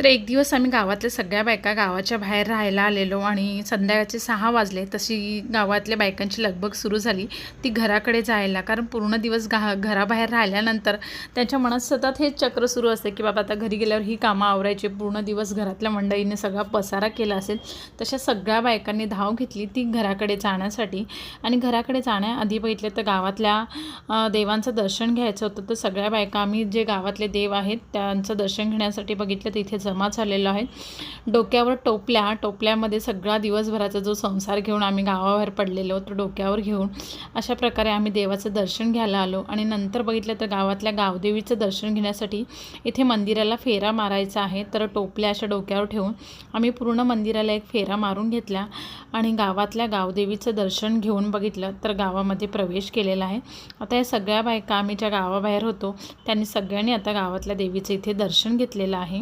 तर एक दिवस आम्ही गावातल्या सगळ्या बायका गावाच्या बाहेर राहायला आलेलो आणि संध्याकाळचे 6 वाजले. तशी गावातल्या बायकांची लगबग सुरू झाली ती घराकडे जायला. कारण पूर्ण दिवस घराबाहेर राहिल्यानंतर त्यांच्या मनात सतत हेच चक्र सुरू असते की बाबा आता घरी गेल्यावर ही कामं आवरायची, पूर्ण दिवस घरातल्या मंडळीने सगळा पसारा केला असेल. तशा सगळ्या बायकांनी धाव घेतली ती घराकडे जाण्यासाठी. आणि घराकडे जाण्याआधी बघितलं तर गावातल्या देवांचं दर्शन घ्यायचं होतं. तर सगळ्या बायका आम्ही जे गावातले देव आहेत त्यांचं दर्शन घेण्यासाठी बघितलं तिथे जमा झालेलो आहे. डोक्यावर टोपल्यामध्ये सगळा दिवसभराचा जो संसार घेऊन आम्ही गावाबाहेर पडलेलो तो डोक्यावर घेऊन अशा प्रकारे आम्ही देवाचं दर्शन घ्यायला आलो. आणि नंतर बघितलं तर गावातल्या गावदेवीचं दर्शन घेण्यासाठी इथे मंदिराला फेरा मारायचा आहे. तर टोपल्या अशा डोक्यावर ठेवून आम्ही पूर्ण मंदिराला एक फेरा मारून घेतला आणि गावातल्या गावदेवीचं दर्शन घेऊन बघितलं तर गावामध्ये प्रवेश केलेला आहे. आता या सगळ्या बायका आम्ही ज्या गावाबाहेर होतो त्यांनी सगळ्यांनी आता गावातल्या देवीचं इथे दर्शन घेतलेलं आहे.